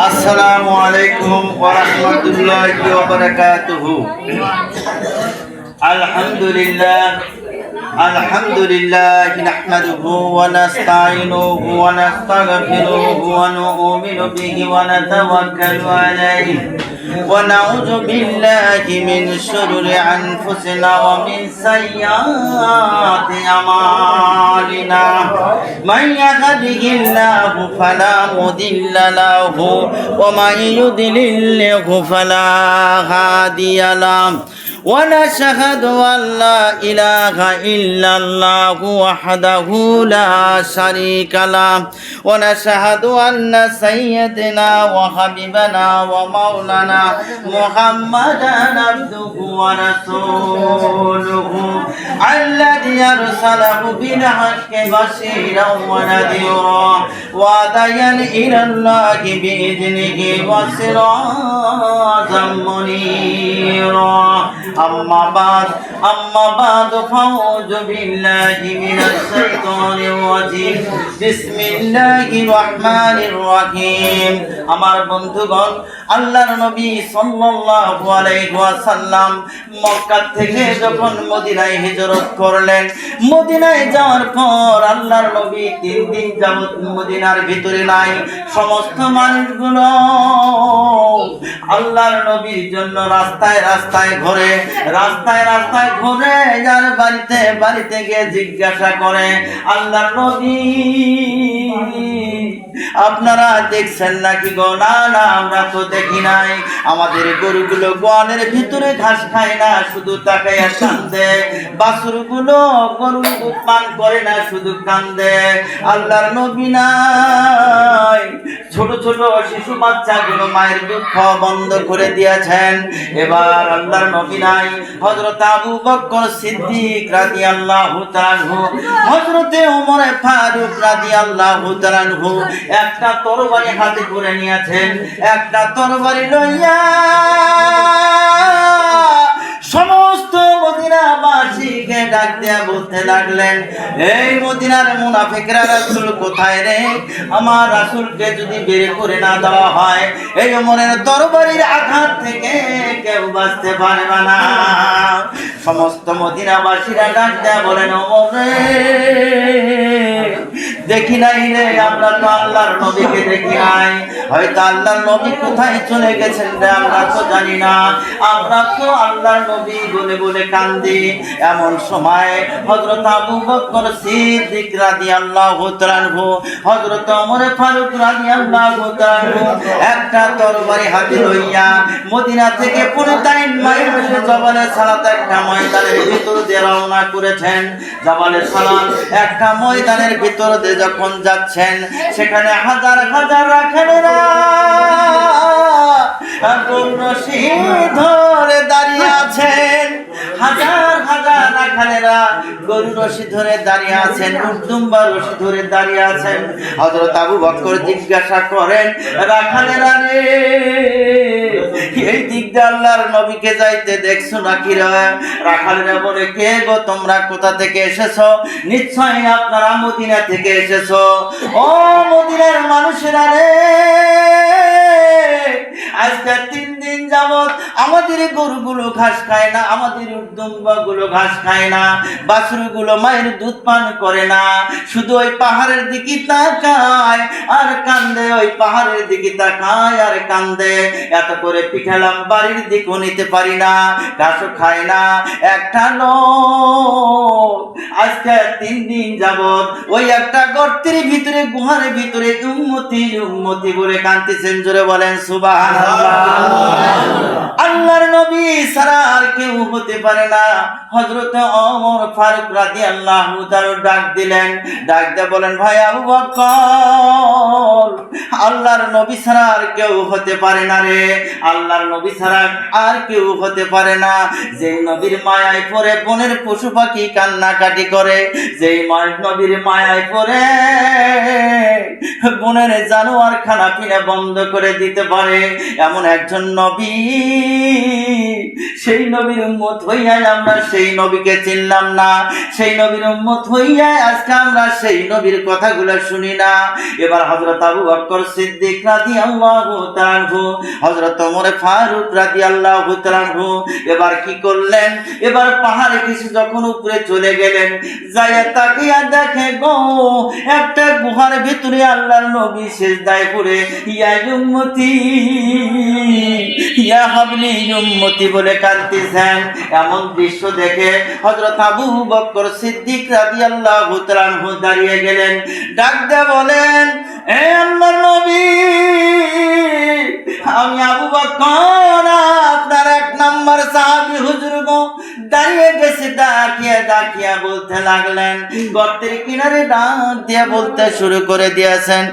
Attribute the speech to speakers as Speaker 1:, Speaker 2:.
Speaker 1: আসসালামু আলাইকুম ওয়া রাহমাতুল্লাহি ওয়া বারাকাতুহু। আলহামদুলিল্লাহ নাহমাদুহু ওয়া নাস্তাঈনুহু ওয়া নাস্তাগফিরুহু ওয়া নু'মিনু বিহি ওয়া নাতাওয়াক্কালু আলাইহি ওয়া নাউযু বিল্লাহি মিন শুরুরি আনফুসিনা ওয়া মিন সাইয়্যাতি আমালিনা। মান ইয়াহদিহিল্লাহু ফালা মুদিল্লা লাহু ওয়া মান ইউদ্লিলহু ফালা হাদিয়া লাহু। ونشهد أن لا إله إلا الله وحده لا شريك له ونشهد أن سيدنا وحبيبنا ومولانا محمدا عبده ورسوله الذي أرسله بالحق بشيرا ونذيرا وداعيا إلى الله بإذنه وسراجا منيرا। أما بعد فأعوذ بالله من الشيطان الرجيم بسم الله الرحمن الرحيم। আমার বন্ধুগণ, আল্লাহর নবী সাল্লাল্লাহু আলাইহি ওয়াসাল্লাম মক্কা থেকে যখন মদিনায় হিজরত করলেন, মদিনায় যাওয়ার পর আল্লাহর নবী 3 দিন যাবত মদিনার ভিতরে নাই। সমস্ত মানুষগুলো আল্লাহর নবীর জন্য রাস্তায় রাস্তায় ঘুরে যার বাড়িতে গিয়ে জিজ্ঞাসা করে, আল্লাহর নবী আপনারা দেখছেন নাকি গো? না আমরা তো দেখি নাই। আমাদের গরুগুলো গোয়ালের ভিতরে ঘাস খায় না, শুধু তাকাইয়া কান্দে। বাছুরগুলো গরুর দুধ পান করে না, শুধু কান্দে। আল্লাহর নবী নাই, ছোট ছোট শিশু বাচ্চাগুলো মায়ের দুধ খাওয়া বন্ধ করে দিয়েছেন। এবার আল্লাহর নবী নাই। হযরত আবু বকর সিদ্দিক রাদিয়াল্লাহু তাআলা আনহু, হযরত ওমর ফারুক রাদিয়াল্লাহু তাআলা আনহু একটা তরবারি হাতে করে নিয়েছেন। একটা তরবারি লইয়া সমস্ত মদিনাবাসীকে ডাক দিয়া বলতে লাগলেন, এই মদিনার মুনাফিকরা, রাসূল কোথায় রে? আমার রাসূলকে যদি বের করে না দেওয়া হয়, এই ওমরের তরবারির আঘাত থেকে কেউ বাঁচতে পারবে না। সমস্ত মদিনাবাসীরা ডাক দিয়া বলেন, ওমর রে, দেখি নাই রে, আমরা তো আল্লাহর নবীকে দেখি নাই। হয়তো আল্লাহর নবী কোথায় চলে গেছেন রে, আমরা তো জানি না। আমরা তো আল্লাহর নবী বলে বলে কান্দি। এমন সময় হযরত আবু বকর সিদ্দিক রাদিয়াল্লাহু তাআলা আনহু, হযরত ওমর ফারুক রাদিয়াল্লাহু তাআলা আনহু একটা তরবারি হাতে লইয়া মদিনা থেকে 45 মাইল জবালে সালাত একটা ময়দানের ভিতর দিয়ে রওনা করেছেন। জবালে সালাত একটা ময়দানের ভিতর দিয়ে যখন যাচ্ছেন, সেখানে হাজার হাজার রাখালেরা রশি ধরে দাঁড়িয়ে আছেন। হাজার হাজার রাখালেরা গরু রশি ধরে দাঁড়িয়ে আছেন, উটদুম্বা রশি ধরে দাঁড়িয়ে আছেন। হযরত আবু বকর জিজ্ঞাসা করেন, রাখালেরা রে, এই দিক দিয়ে আল্লাহর নবীকে যাইতে দেখছো নাকি রে? রাখালেরা বলে, কে গো তোমরা, কোথা থেকে এসেছো? নিশ্চয়ই আপনারা মদিনা থেকে এসেছো। ও মদিনার মানুষেরা রে, আজকে 3 দিন যাবত আমাদের গরুগুলো ঘাস খায় না, আমাদের উটদুম্বাগুলো ঘাস খায় না, বাছুরগুলো মায়ের দুধ পান করে না, শুধু ওই পাহাড়ের দিকে তাকায় আর কান্দে, ওই পাহাড়ের দিকে তাকায় আর কান্দে। এত করে পিঠালাম, বাড়ির দিকেও নিতে পারি না, ঘাসও খায় না। একটা লোক আজকে 3 দিন যাবত ওই একটা গর্তের ভিতরে, গুহার ভিতরে উম্মতি বলে কাঁদতেছেন। জোরে বলেন সুবহানাল্লাহ। আল্লাহর নবী ছাড়া আর কেউ হতে পারে না। হযরত ওমর ফারুক রাদিয়াল্লাহু তাআলা ডাক দিলেন, ডাক দিয়ে বলেন, ভাই আবু বকর, আল্লাহর নবী ছাড়া আর কেউ হতে পারে না রে। আল্লাহর নবী ছাড়া আর কেউ হতে পারে না। যেই নবীর মায়ায় পড়ে বনের পশু পাখি কান্নাকাটি করে, যেই নবীর মায়ায় পড়ে বনের জানোয়ার খানা পিনা বন্ধ করে দিতে পারে, এমন একজন নবী সেই নবীর উম্মত হইয়া আমরা সেই নবীকে চিনলাম না, সেই নবীর উম্মত হইয়া আজকে আমরা সেই নবীর কথাগুলো শুনি না। এবার হযরত আবু বকর সিদ্দিক রাদিয়াল্লাহু তাআলা আনহু, হযরত ওমর ফারুক রাদিয়াল্লাহু তাআলা আনহু এবার কি করলেন? এবার পাহাড়ে কিছু যখন উপরে চলে গেলেন, যাইয়া তাকিয়া দেখে গো একটা গুহার ভিতরে আল্লাহর নবী সিজদায় পড়ে ইয়া উম্মতি ইয়া হাবলি উম্মতি বলে কাঁদতেছেন। এমন দৃশ্য দেখে হযরত আবু বকর সিদ্দিক রাদিয়াল্লাহু তাআলা আনহু দাঁড়িয়ে গেলেন, ডাক দিয়ে বলেন, এ আল্লাহর নবী, আমি আবু বকর আপনার এক নাম্বার সাহাবী হুজুর গো। দাঁড়িয়ে গেছে, ডাকিয়া ডাকিয়া বলতে লাগলেন, গর্তের কিনারে ডাক দিয়ে বলতে শুরু করে দিয়েছেন,